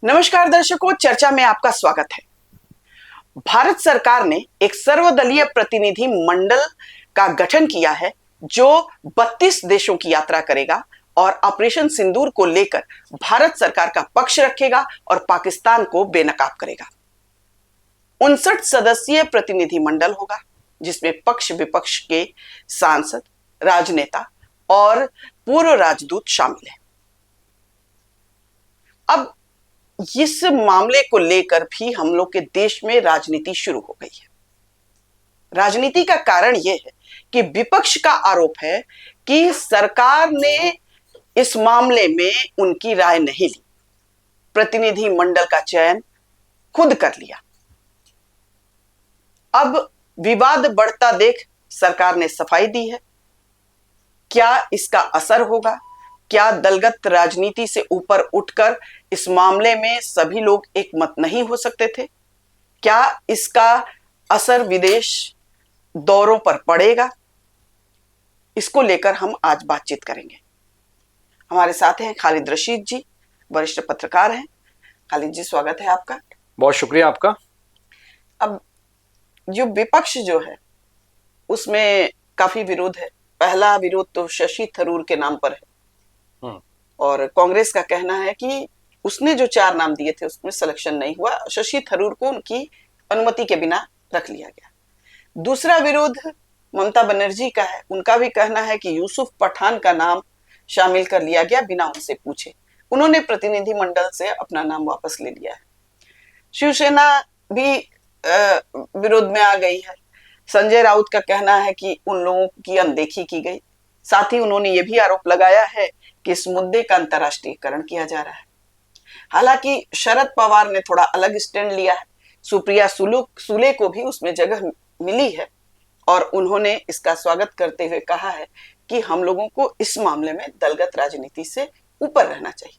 नमस्कार दर्शकों, चर्चा में आपका स्वागत है। भारत सरकार ने एक सर्वदलीय प्रतिनिधि मंडल का गठन किया है जो 32 देशों की यात्रा करेगा और ऑपरेशन सिंदूर को लेकर भारत सरकार का पक्ष रखेगा और पाकिस्तान को बेनकाब करेगा। 59 सदस्यीय प्रतिनिधि मंडल होगा जिसमें पक्ष विपक्ष के सांसद, राजनेता और पूर्व राजदूत शामिल हैं। अब इस मामले को लेकर भी हम लोग के देश में राजनीति शुरू हो गई है। राजनीति का कारण यह है कि विपक्ष का आरोप है कि सरकार ने इस मामले में उनकी राय नहीं ली, प्रतिनिधि मंडल का चयन खुद कर लिया। अब विवाद बढ़ता देख सरकार ने सफाई दी है। क्या इसका असर होगा? क्या दलगत राजनीति से ऊपर उठकर इस मामले में सभी लोग एक मत नहीं हो सकते थे? क्या इसका असर विदेश दौरों पर पड़ेगा? इसको लेकर हम आज बातचीत करेंगे। हमारे साथ हैं खालिद रशीद जी, वरिष्ठ पत्रकार हैं। खालिद जी, स्वागत है आपका। बहुत शुक्रिया आपका। अब जो विपक्ष जो है उसमें काफी विरोध है। पहला विरोध तो शशि थरूर के नाम पर है और कांग्रेस का कहना है कि उसने जो 4 नाम दिए थे उसमें सिलेक्शन नहीं हुआ, शशि थरूर को उनकी अनुमति के बिना रख लिया गया। दूसरा विरोध ममता बनर्जी का है। उनका भी कहना है कि यूसुफ पठान का नाम शामिल कर लिया गया बिना उनसे पूछे। उन्होंने प्रतिनिधि मंडल से अपना नाम वापस ले लिया है। शिवसेना भी विरोध में आ गई है। संजय राउत का कहना है कि उन लोगों की अनदेखी की गई। साथ ही उन्होंने ये भी आरोप लगाया है कि इस मुद्दे का अंतर्राष्ट्रीयकरण किया जा रहा है। हालांकि शरद पवार ने थोड़ा अलग स्टैंड लिया है। सुप्रिया सुले को भी उसमें जगह मिली है और उन्होंने इसका स्वागत करते हुए कहा है कि हम लोगों को इस मामले में दलगत राजनीति से ऊपर रहना चाहिए।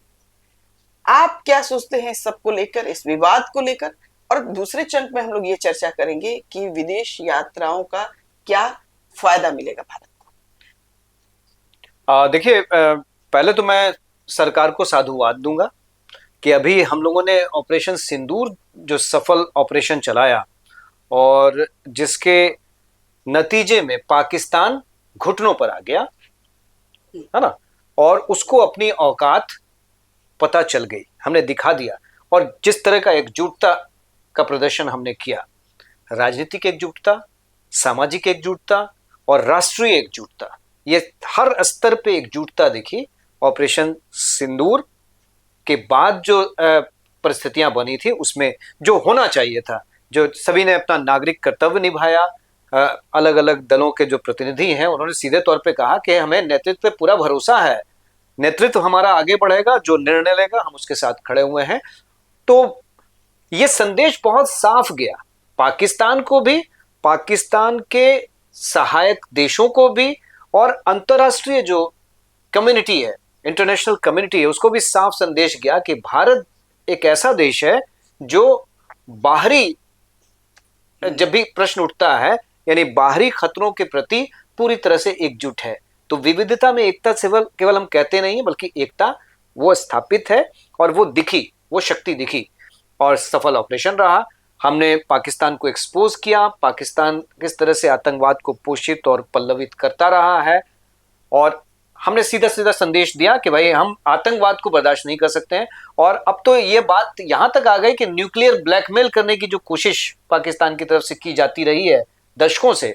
आप क्या सोचते हैं इस सबको लेकर, इस विवाद को लेकर? और दूसरे चंक में हम लोग ये चर्चा करेंगे कि विदेश यात्राओं का क्या फायदा मिलेगा भारत को। देखिए, पहले तो मैं सरकार को साधुवाद दूंगा कि अभी हम लोगों ने ऑपरेशन सिंदूर जो सफल ऑपरेशन चलाया और जिसके नतीजे में पाकिस्तान घुटनों पर आ गया, है ना, और उसको अपनी औकात पता चल गई, हमने दिखा दिया। और जिस तरह का एकजुटता का प्रदर्शन हमने किया, राजनीतिक एकजुटता, सामाजिक एकजुटता और राष्ट्रीय एकजुटता, ये हर स्तर पे एकजुटता दिखी। ऑपरेशन सिंदूर के बाद जो परिस्थितियां बनी थी उसमें जो होना चाहिए था, जो सभी ने अपना नागरिक कर्तव्य निभाया। अलग अलग दलों के जो प्रतिनिधि हैं उन्होंने सीधे तौर पे कहा कि हमें नेतृत्व पे पूरा भरोसा है, नेतृत्व हमारा आगे बढ़ेगा, जो निर्णय लेगा हम उसके साथ खड़े हुए हैं। तो ये संदेश बहुत साफ गया पाकिस्तान को भी, पाकिस्तान के सहायक देशों को भी, और अंतर्राष्ट्रीय जो कम्युनिटी है, इंटरनेशनल कम्युनिटी है, उसको भी साफ संदेश गया कि भारत एक ऐसा देश है जो बाहरी जब भी प्रश्न उठता है, यानी बाहरी खतरों के प्रति पूरी तरह से एकजुट है। तो विविधता में एकता से केवल हम कहते नहीं है, बल्कि एकता वो स्थापित है और वो दिखी, वो शक्ति दिखी और सफल ऑपरेशन रहा। हमने पाकिस्तान को एक्सपोज किया, पाकिस्तान किस तरह से आतंकवाद को पोषित और पल्लवित करता रहा है, और हमने सीधा सीधा संदेश दिया कि भाई हम आतंकवाद को बर्दाश्त नहीं कर सकते हैं। और अब तो ये बात यहां तक आ गई कि न्यूक्लियर ब्लैकमेल करने की जो कोशिश पाकिस्तान की तरफ से की जाती रही है दशकों से,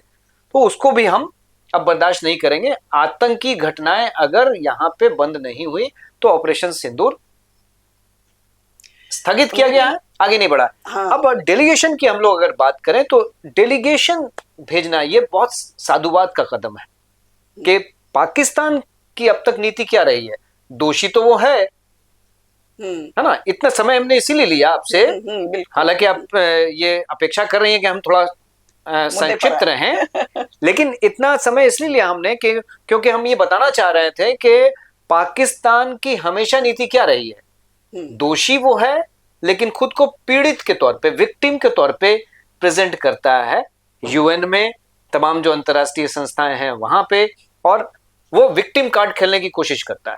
तो उसको भी हम अब बर्दाश्त नहीं करेंगे। आतंकी घटनाएं अगर यहां पे बंद नहीं हुई तो ऑपरेशन सिंदूर स्थगित किया गया है, आगे नहीं बढ़ा। हाँ। अब डेलीगेशन की हम लोग अगर बात करें तो डेलीगेशन भेजना ये बहुत साधुवाद का कदम है कि पाकिस्तान की अब तक नीति क्या रही है। दोषी तो वो है ना। इतना समय हमने इसीलिए लिया आपसे, हालांकि आप ये अपेक्षा कर रही हैं कि हम थोड़ा संक्षिप्त रहें, लेकिन इतना समय इसलिए लिया हमने कि क्योंकि हम ये बताना चाह रहे थे कि पाकिस्तान की हमेशा नीति क्या रही है। दोषी वो है लेकिन खुद को पीड़ित के तौर पे, विक्टिम के तौर पे प्रेजेंट करता है यूएन में, तमाम जो अंतर्राष्ट्रीय संस्थाएं हैं वहां पे, और वो विक्टिम कार्ड खेलने की कोशिश करता है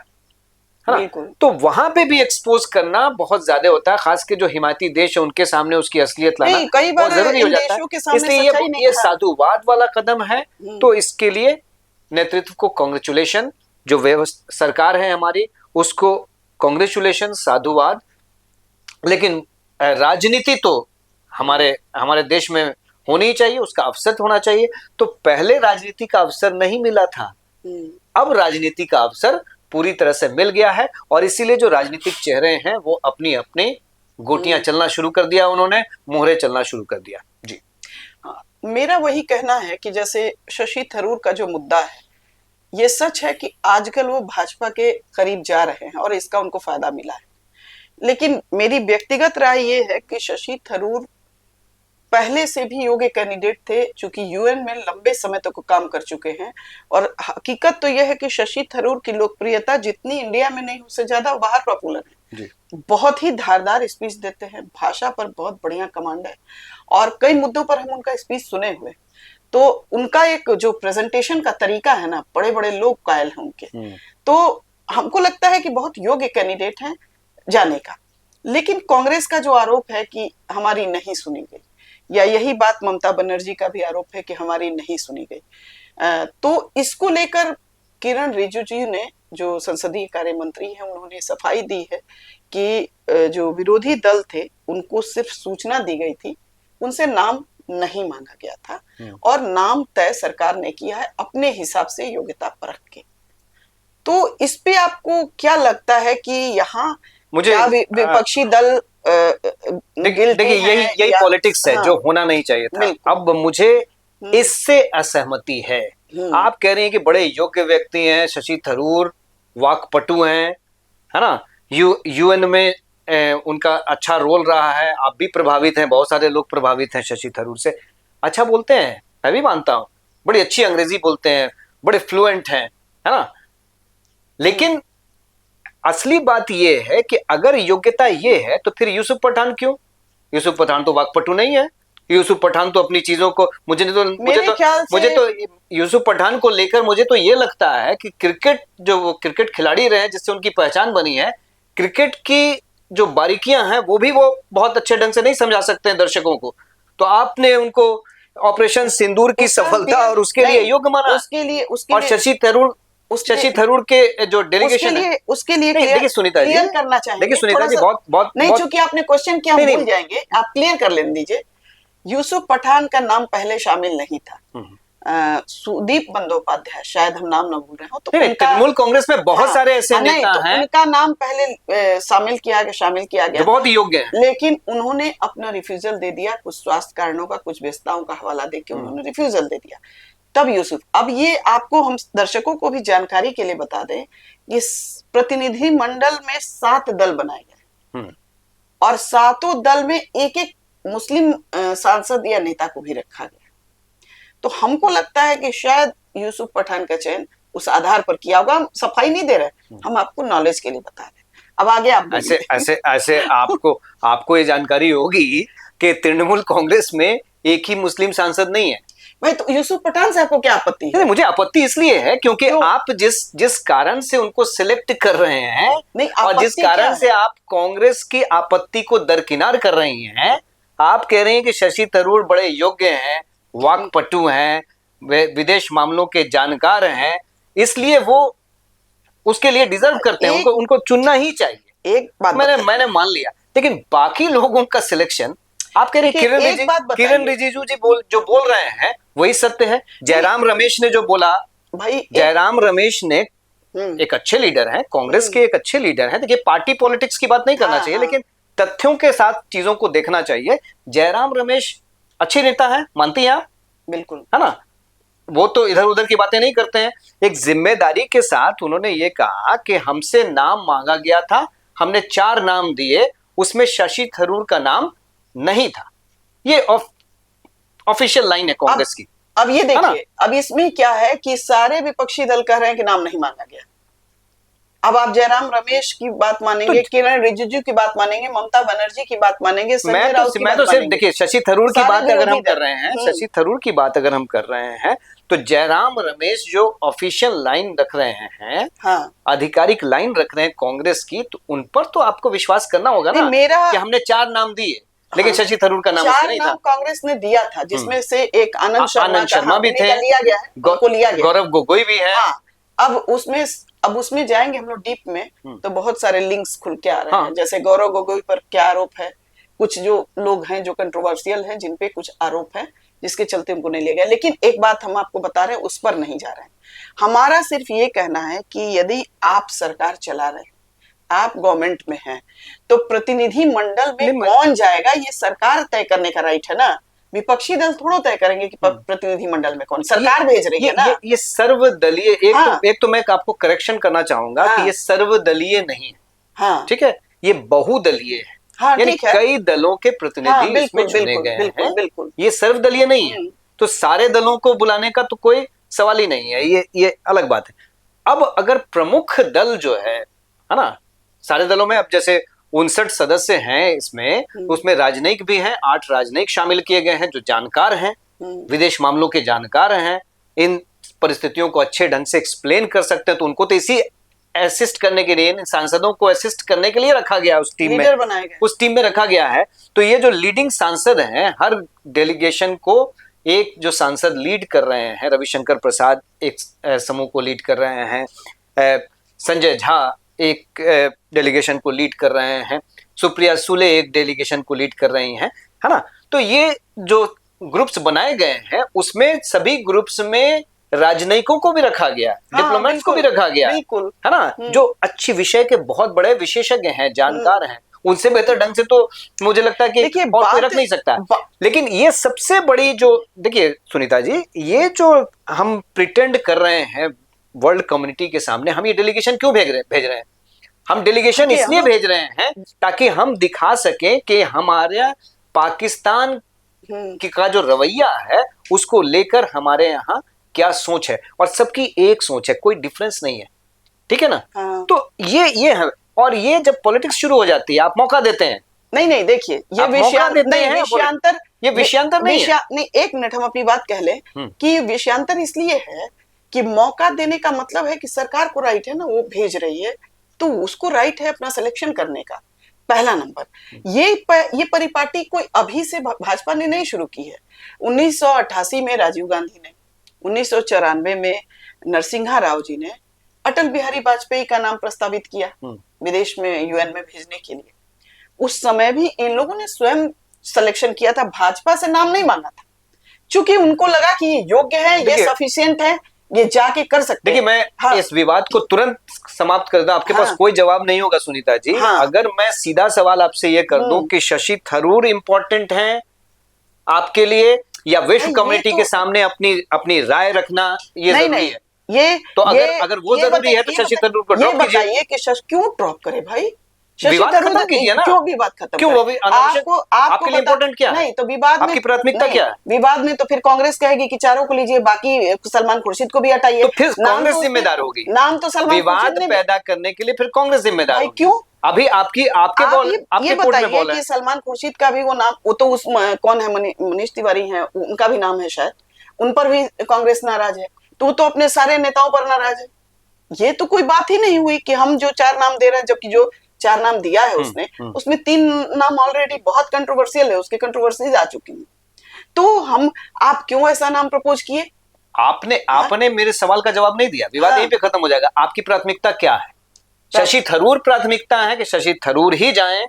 है ना। बिल्कुल। तो वहां पे भी एक्सपोज करना बहुत ज्यादा होता है, खास के जो हिमायती देश है उनके सामने उसकी असलियत लाना नहीं, कई बहुत बार जरूरी हो इन जाता देशों के है। सामने इसलिए सच्चाई नहीं ये खड़ा। साधुवाद वाला कदम है। तो इसके लिए नेतृत्व को कांग्रेचुलेशन, जो सरकार है हमारी उसको कांग्रेचुलेशन, साधुवाद। लेकिन राजनीति तो हमारे हमारे देश में होनी ही चाहिए, उसका अवसर होना चाहिए। तो पहले राजनीति का अवसर नहीं मिला था, अब राजनीति का अवसर पूरी तरह से मिल गया है। और इसीलिए जो राजनीतिक चेहरे हैं वो अपनी अपनी गोटियां चलना शुरू कर दिया, उन्होंने मोहरे चलना शुरू कर दिया। जी मेरा वही कहना है कि जैसे शशि थरूर का जो मुद्दा है, ये सच है कि आजकल वो भाजपा के करीब जा रहे हैं और इसका उनको फायदा मिला है। लेकिन मेरी व्यक्तिगत राय ये है कि शशि थरूर पहले से भी योग्य कैंडिडेट थे, चूंकि यूएन में लंबे समय तक काम कर चुके हैं। और हकीकत तो यह है कि शशि थरूर की लोकप्रियता जितनी इंडिया में नहीं उससे ज्यादा बाहर पॉपुलर है। जी। बहुत ही धारदार स्पीच देते हैं, भाषा पर बहुत बढ़िया कमांड है और कई मुद्दों पर हम उनका स्पीच सुने हुए। तो उनका एक जो प्रेजेंटेशन का तरीका है ना, बड़े बड़े लोग कायल हैं उनके। तो हमको लगता है कि बहुत योग्य कैंडिडेट हैं जाने का। लेकिन कांग्रेस का जो आरोप है कि हमारी नहीं सुनी गई, या यही बात ममता बनर्जी का भी आरोप है कि हमारी नहीं सुनी गई, तो इसको लेकर किरण रिजिजू ने, जो संसदीय कार्य मंत्री हैं, उन्होंने सफाई दी है कि जो विरोधी दल थे उनको सिर्फ सूचना दी गई थी, उनसे नाम नहीं मांगा गया था और नाम तय सरकार ने किया है अपने हिसाब से योग्यता परख के। तो इस पे आपको क्या लगता है कि यहाँ मुझे विपक्षी दल देखिए यही पॉलिटिक्स है जो होना नहीं चाहिए था। अब मुझे इससे असहमति है। आप कह रहे हैं कि बड़े योग्य व्यक्ति हैं शशि थरूर, वाकपटु हैं, है ना, यूएन में उनका अच्छा रोल रहा है, आप भी प्रभावित हैं, बहुत सारे लोग प्रभावित हैं शशि थरूर से। अच्छा बोलते हैं, मैं भी मानता हूं, बड़ी अच्छी अंग्रेजी बोलते हैं, बड़े फ्लुएंट हैं, है ना। लेकिन असली बात यह है कि अगर योग्यता ये है तो फिर यूसुफ पठान क्यों? यूसुफ पठान तो वाकपटु नहीं है। यूसुफ पठान तो अपनी चीजों को मुझे तो यूसुफ पठान को लेकर मुझे तो ये लगता है कि क्रिकेट, जो वो क्रिकेट खिलाड़ी रहे जिससे उनकी पहचान बनी है, क्रिकेट की जो बारीकियां हैं वो भी वो बहुत अच्छे ढंग से नहीं समझा सकते हैं दर्शकों को। तो आपने उनको ऑपरेशन सिंदूर की सफलता और उसके लिए योग्य माना। और शशि थरूर के जो डेलीगेशन है उसके लिए देखिए सुनीता जी करना चाहिए। देखिए सुनीता जी बहुत नहीं, चूंकि आपने क्वेश्चन किया, हम भूल जाएंगे, आप क्लियर कर लेने दीजिए। यूसुफ पठान का नाम पहले शामिल नहीं था। सुदीप बंदोपाध्याय, शायद हम नाम न भूल रहे हो, तो तृणमूल कांग्रेस में बहुत सारे ऐसे नेता हैं, उनका नाम पहले शामिल किया गया बहुत ही योग्य है। लेकिन उन्होंने अपना रिफ्यूजल दे दिया, कुछ स्वास्थ्य कारणों का, कुछ व्यस्तताओं का हवाला देके उन्होंने रिफ्यूजल दे दिया, तब यूसुफ। अब ये आपको, हम दर्शकों को भी जानकारी के लिए बता दें, ये प्रतिनिधि मंडल में 7 दल बनाए गए और 7 दल में एक एक मुस्लिम सांसद या नेता को भी रखा गया। तो हमको लगता है कि शायद यूसुफ पठान का चयन उस आधार पर किया होगा। हम सफाई नहीं दे रहे, हम आपको नॉलेज के लिए बता रहे। अब आगे आप ऐसे आपको ये जानकारी होगी कि तृणमूल कांग्रेस में एक ही मुस्लिम सांसद नहीं है भाई। तो यूसुफ पठान से आपको क्या आपत्ति है? मुझे आपत्ति इसलिए है क्योंकि आप जिस कारण से उनको सिलेक्ट कर रहे हैं, और जिस कारण से आप कांग्रेस की आपत्ति को दरकिनार कर रही हैं, आप कह रहे हैं कि शशि थरूर बड़े योग्य हैं, वाकपटु हैं, वे विदेश मामलों के जानकार हैं, इसलिए वो उसके लिए डिजर्व करते हैं, उनको चुनना ही चाहिए। एक बात मैंने मान लिया, लेकिन बाकी लोगों का सिलेक्शन, आप कह रहे हैं किरण रिजिजू जी जो बोल रहे हैं वही सत्य है। जयराम रमेश ने जो बोला, भाई जयराम रमेश ने एक अच्छे लीडर हैं, कांग्रेस के एक अच्छे लीडर हैं। देखिए पार्टी पॉलिटिक्स की बात नहीं करना चाहिए, लेकिन तथ्यों के साथ चीजों को देखना चाहिए। जयराम रमेश अच्छे नेता हैं, मानती हैं आप? बिल्कुल, है ना। वो तो इधर उधर की बातें नहीं करते हैं। एक जिम्मेदारी के साथ उन्होंने ये कहा कि हमसे नाम मांगा गया था, हमने 4 नाम दिए, उसमें शशि थरूर का नाम नहीं था। ये ऑफिशियल लाइन है कांग्रेस की। अब ये देखिए, अब इसमें क्या है कि सारे विपक्षी दल कह रहे हैं कि नाम नहीं मांगा गया। अब आप जयराम रमेश की बात मानेंगे, किरण रिजिजू की बात मानेंगे, ममता बनर्जी की बात मानेंगे, मैं तो सिर्फ देखिए शशि थरूर की बात अगर हम कर रहे हैं, शशि थरूर की बात अगर हम कर रहे हैं, तो जयराम रमेश जो ऑफिशियल लाइन रख रहे हैं, हाँ, आधिकारिक लाइन रख रहे हैं कांग्रेस की, तो उन पर तो आपको विश्वास करना होगा ना। मेरा कि हमने 4 नाम दिए, लेकिन हाँ, शशि थरूर का नाम 4 नहीं नाम था। कांग्रेस ने दिया था, जिसमें से एक आनंद आनंद शर्मा भी थे, लिया गया है, उनको लिया गया। गौरव गोगोई भी है। हाँ, अब उसमें जाएंगे हम लोग डीप में, तो बहुत सारे लिंक्स खुल के आ रहे हैं। जैसे गौरव गोगोई पर क्या आरोप है, कुछ जो लोग हैं जो कंट्रोवर्शियल हैं, जिन पे कुछ आरोप है, जिसके चलते उनको नहीं लिया गया। लेकिन एक बात हम आपको बता रहे हैं, उस पर नहीं जा रहे हैं। हमारा सिर्फ ये कहना है कि यदि आप सरकार चला रहे हैं, आप गवर्नमेंट में हैं, तो प्रतिनिधि मंडल में कौन जाएगा ये सरकार तय करने का राइट है ना। विपक्षी दल थोड़ा तय करेंगे कि प्रतिनिधि मंडल में कौन, सरकार भेज रही है ना। ये सर्वदलीय, एक तो मैं आपको करेक्शन करना चाहूंगा कि ये सर्वदलीय नहीं है। हाँ, ठीक है, ये बहुदलीय है। हाँ, यानी कई दलों के प्रतिनिधि इसमें चुने गए हैं। बिल्कुल, ये सर्वदलीय नहीं है, तो सारे दलों को बुलाने का तो कोई सवाल ही नहीं है, ये अलग बात है। अब अगर प्रमुख दल जो है ना, सारे दलों में अब जैसे 59 सदस्य हैं इसमें, उसमें राजनयिक भी हैं, 8 राजनयिक शामिल किए गए हैं जो जानकार हैं, विदेश मामलों के जानकार हैं, इन परिस्थितियों को अच्छे ढंग से एक्सप्लेन कर सकते हैं। तो उनको तो इसी असिस्ट करने के लिए, सांसदों को असिस्ट करने के लिए रखा गया, उस टीम में, उस टीम में रखा गया है। तो ये जो लीडिंग सांसद हैं, हर डेलीगेशन को एक जो सांसद लीड कर रहे हैं, रविशंकर प्रसाद एक समूह को लीड कर रहे हैं, संजय झा एक डेलीगेशन को लीड कर रहे हैं, सुप्रिया सुले एक डेलीगेशन को लीड कर रही हैं, है ना। तो ये जो ग्रुप्स बनाए गए हैं, उसमें सभी ग्रुप्स में राजनयिकों को भी रखा गया, डिप्लोमेट्स को भी रखा गया, है ना, जो अच्छी विषय के बहुत बड़े विशेषज्ञ हैं, जानकार हैं। उनसे बेहतर ढंग से तो मुझे लगता है कि और कोई रख नहीं सकता। लेकिन ये सबसे बड़ी जो, देखिए सुनीता जी, ये जो हम प्रिटेंड कर रहे हैं वर्ल्ड कम्युनिटी के सामने, हम ये डेलीगेशन क्यों भेज रहे हैं? हम डेलीगेशन इसलिए भेज रहे हैं ताकि हम दिखा सकें कि हमारे पाकिस्तान का जो रवैया है उसको लेकर हमारे यहाँ क्या सोच है, और सबकी एक सोच है, कोई डिफरेंस नहीं है, ठीक है ना। तो ये है, और ये जब पॉलिटिक्स शुरू हो जाती है, आप मौका देते हैं। नहीं, देखिए, ये विषयांतर नहीं है। नहीं, एक मिनट हम अपनी बात कह लें कि विषयांतर इसलिए है कि मौका देने का मतलब है कि सरकार को राइट है ना, वो भेज रही है, तो उसको राइट है अपना सिलेक्शन करने का। पहला नंबर, ये परिपाटी कोई अभी से भाजपा ने नहीं शुरू की है। 1988 में राजीव गांधी ने, 1994 में नरसिम्हा राव जी ने अटल बिहारी वाजपेयी का नाम प्रस्तावित किया विदेश में, यूएन में भेजने के लिए। उस समय भी इन लोगों ने स्वयं सिलेक्शन किया था, भाजपा से नाम नहीं मांगा था, क्योंकि उनको लगा कि ये योग्य है, ये सफिशिएंट है, ये जाके कर सकते हैं। देखिए, मैं इस विवाद को तुरंत समाप्त कर दूं। आपके पास कोई जवाब नहीं होगा सुनीता जी। अगर मैं सीधा सवाल आपसे ये कर दूं कि शशि थरूर इंपॉर्टेंट हैं आपके लिए, या विश्व कम्युनिटी के सामने अपनी राय रखना ये जरूरी है? तो अगर वो जरूरी है तो शशि थरूर को ड्रॉप कीजिए। बताइए कि शशि क्यों ड्रॉप करे भाई? विवाद खत्म कीजिए ना। क्यों विवाद खत्म? क्यों आपके लिए इंपॉर्टेंट क्या है? नहीं तो विवाद आपकी प्राथमिकता क्या है? विवाद में तो फिर कांग्रेस कहेगी कि चारों को लीजिए, बाकी सलमान खुर्शीद को भी हटाइए, तो फिर कांग्रेस जिम्मेदार होगी। नाम तो सलमान विवाद पैदा करने के लिए फिर कांग्रेस जिम्मेदार होगी। क्यों? अभी आपके बताइए कि सलमान खुर्शीद का भी वो नाम, वो तो उस कौन है, मनीष तिवारी है, उनका भी नाम है शायद, उन पर भी कांग्रेस नाराज है, तो अपने सारे नेताओं पर नाराज है। ये तो कोई बात ही नहीं हुई कि हम जो 4 नाम दे रहे हैं, जबकि जो 4 नाम दिया है उसने, उसमें 3 नाम ऑलरेडी बहुत कंट्रोवर्शियल है, उसके कंट्रोवर्सीज आ चुकी हैं। तो आप क्यों ऐसा नाम प्रपोज किए? आपने मेरे सवाल का जवाब नहीं दिया। विवाद यहीं पे खत्म हो जाएगा। आपकी प्राथमिकता क्या है? शशि थरूर प्राथमिकता है कि शशि थरूर ही जाएं,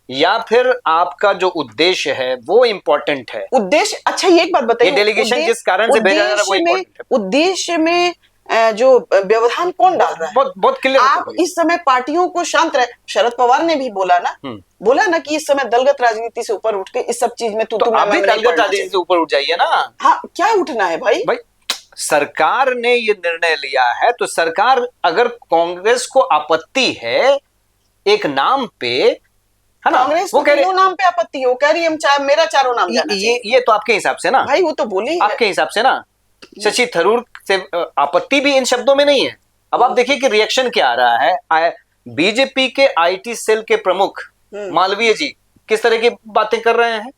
या फिर आपका जो उद्देश्य है वो इम्पोर्टेंट है? उद्देश्य, अच्छा ये एक बात बताइए, डेलीगेशन जिस कारण से भेजा जा रहा है वो इम्पोर्टेंट है। उद्देश्य में जो व्यवधान कौन डाल रहा है? बहुत क्लियर। आप इस समय पार्टियों को शांत रहे। शरद पवार ने भी बोला ना कि इस समय दलगत राजनीति से ऊपर उठ के इस सब चीज में तो आप भी दलगत राजनीति से ऊपर उठ जाइए ना। हाँ, क्या उठना है भाई? सरकार ने ये निर्णय लिया है, तो सरकार, अगर कांग्रेस को आपत्ति है एक नाम पे, है ना, कांग्रेस वो कह रही है नाम पे आपत्ति है, वो कह रही है मेरा चारों नाम जाना चाहिए। ये तो आपके हिसाब से ना भाई, वो तो बोली आपके हिसाब से ना। शशि थरूर से आपत्ति भी इन शब्दों में नहीं है। अब आप देखिए कि रिएक्शन क्या आ रहा है। बीजेपी के आईटी सेल के प्रमुख मालवीय जी किस तरह की बातें कर रहे हैं।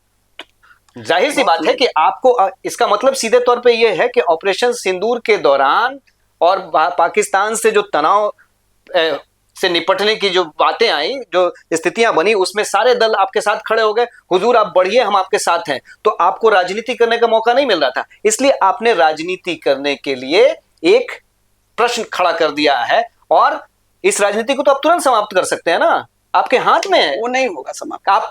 जाहिर सी बात है कि आपको इसका मतलब सीधे तौर पे ये है कि ऑपरेशन सिंदूर के दौरान और पाकिस्तान से जो तनाव से निपटने की जो बातें आई, जो स्थितियां बनी, उसमें सारे दल आपके साथ खड़े हो गए, हुजूर आप बढ़िए, हम आपके साथ हैं। तो आपको राजनीति करने का मौका नहीं मिल रहा था, इसलिए आपने राजनीति करने के लिए एक प्रश्न खड़ा कर दिया है, और इस राजनीति को तो आप तुरंत समाप्त कर सकते हैं ना, आपके हाथ में है। वो नहीं होगा समाप्त। आप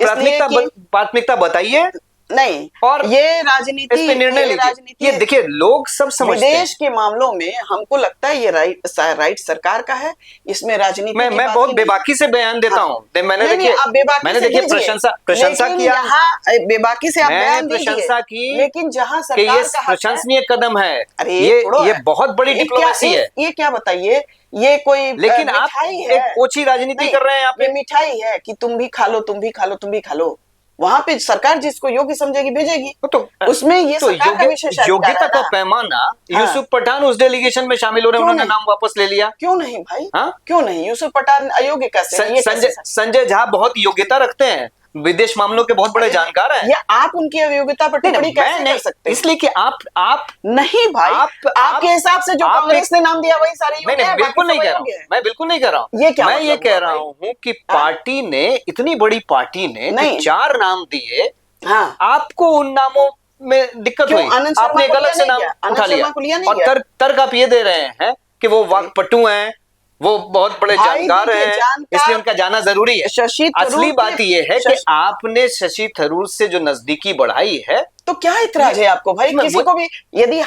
प्राथमिकता बताइए नहीं, और ये राजनीति, इस पे निर्णय लीजिए। ये देखिए, लोग सब समझते हैं। विदेश के मामलों में हमको लगता है ये राइट सरकार का है, इसमें राजनीति मैं बहुत बेबाकी से बयान देता हूँ। मैंने देखिए प्रशंसा किया, यहाँ बेबाकी से आप बयान प्रशंसा की, लेकिन जहाँ कि ये प्रशंसनीय कदम है, ये बहुत बड़ी डिप्लोमेसी है। ये क्या बताइए, ये कोई लेकिन आप एक ओछी राजनीति कर रहे हैं यहाँ पे। ये मिठाई है कि तुम भी खा लो, तुम भी खा लो, तुम भी खा लो। वहां पे सरकार जिसको योग्य समझेगी भेजेगी, तो उसमें ये तो सरकार का विशेष योग्यता का पैमाना। हाँ। यूसुफ पठान उस डेलीगेशन में शामिल हो रहे हैं, उन्होंने नाम वापस ले लिया। क्यों नहीं भाई? हाँ? क्यों नहीं? यूसुफ पठान अयोग्य कैसे? संजय झा बहुत योग्यता रखते हैं, विदेश मामलों के बहुत बड़े जानकार हैं। ये आप उनकी अयोग्यता पर टिप्पणी कैसे कर सकते हैं? इसलिए कि आप नहीं भाई, आपके हिसाब से जो कांग्रेस ने नाम दिया वही सारे योग्य हैं। बिल्कुल नहीं कह रहा हूँ, मैं बिल्कुल नहीं कह रहा हूँ। मैं ये कह रहा हूँ कि पार्टी ने, इतनी बड़ी पार्टी ने 4 नाम दिए, हाँ, आपको उन नामों में दिक्कत हुई, आपने एक अलग से नाम उठा लिया, और तर्क आप ये दे रहे हैं कि वो वाक्पटु हैं, वो बहुत बड़े जानकार हैं, इसलिए उनका जाना जरूरी है। असली बात ये है कि आपने शशि थरूर से जो नजदीकी बढ़ाई है, तो क्या इतराज है आपको भाई? किसी को भी यदि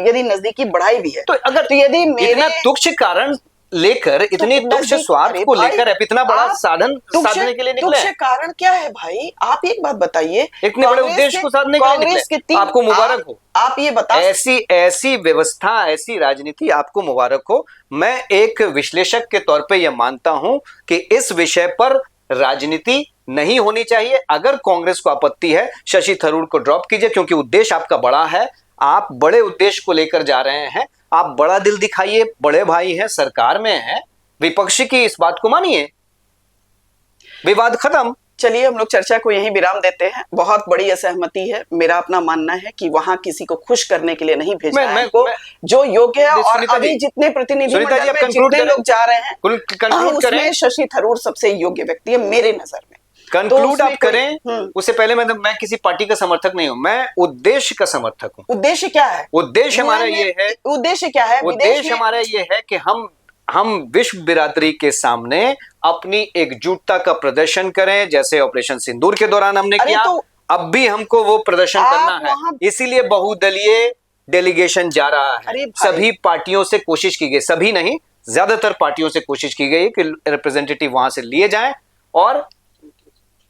यदि नजदीकी बढ़ाई भी है, तो अगर यदि इतना तुच्छ कारण लेकर, इतनी तुच्छ स्वार्थ को लेकर इतना बड़ा साधने के लिए निकले, तुच्छ कारण क्या है भाई? आप एक बात बताइए, इतने बड़े उद्देश्य को साधने के लिए निकले, आपको मुबारक हो। आप ये बताइए, ऐसी व्यवस्था, ऐसी राजनीति, आपको मुबारक हो। मैं एक विश्लेषक के तौर पे यह मानता हूं कि इस विषय पर राजनीति नहीं होनी चाहिए। अगर कांग्रेस को आपत्ति है, शशि थरूर को ड्रॉप कीजिए, क्योंकि उद्देश्य आपका बड़ा है, आप बड़े उद्देश्य को लेकर जा रहे हैं, आप बड़ा दिल दिखाइए, बड़े भाई हैं, सरकार में हैं, विपक्ष की इस बात को मानिए, विवाद खत्म। चलिए हम लोग चर्चा को यहीं विराम देते हैं। बहुत बड़ी असहमति है, मेरा अपना मानना है कि वहां किसी को खुश करने के लिए नहीं भेजना है, जो योग्य है। और अभी जितने प्रतिनिधिमंडल में जितने लोग जा रहे हैं, उसमें शशि थरूर सबसे योग्य व्यक्ति है मेरे नजर में। कंक्लूड आप करें उससे पहले मैं किसी पार्टी का समर्थक नहीं हूं, मैं उद्देश्य का समर्थक हूं। उद्देश्य क्या है? उद्देश्य हमारा ये है, उद्देश्य क्या है? उद्देश्य हमारा ये है कि हम विश्व बिरादरी के सामने अपनी एकजुटता का प्रदर्शन करें, जैसे ऑपरेशन सिंदूर के दौरान हमने किया। अब भी हमको वो प्रदर्शन करना है, इसीलिए बहुदलीय डेलीगेशन जा रहा है। सभी पार्टियों से कोशिश की गई, सभी नहीं, ज्यादातर पार्टियों से कोशिश की गई कि रिप्रेजेंटेटिव वहां से लिए जाएं, और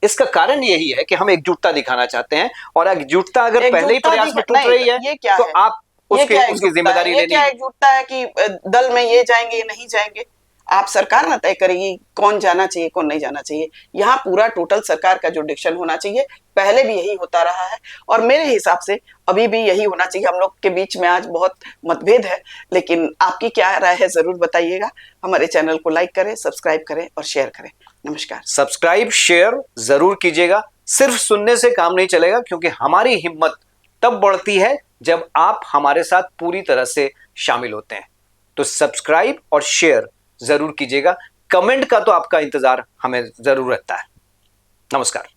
इसका कारण यही है कि हम एकजुटता दिखाना चाहते हैं। और एकजुटता अगर पहले ही प्रयास में टूट रही है, तो आप उसकी जिम्मेदारी लेनी है। क्या एकजुटता है कि दल में ये जाएंगे, ये नहीं जाएंगे? आप सरकार ना तय करेगी कौन जाना चाहिए, कौन नहीं जाना चाहिए। यहाँ पूरा टोटल सरकार का जो डिसीजन होना चाहिए, पहले भी यही होता रहा है, और मेरे हिसाब से अभी भी यही होना चाहिए। हम लोग के बीच में आज बहुत मतभेद है, लेकिन आपकी क्या राय है जरूर बताइएगा। हमारे चैनल को लाइक करें, सब्सक्राइब करें और शेयर करें। नमस्कार। सब्सक्राइब शेयर जरूर कीजिएगा। सिर्फ सुनने से काम नहीं चलेगा, क्योंकि हमारी हिम्मत तब बढ़ती है जब आप हमारे साथ पूरी तरह से शामिल होते हैं। तो सब्सक्राइब और शेयर जरूर कीजिएगा। कमेंट का तो आपका इंतजार हमें जरूर रहता है। नमस्कार।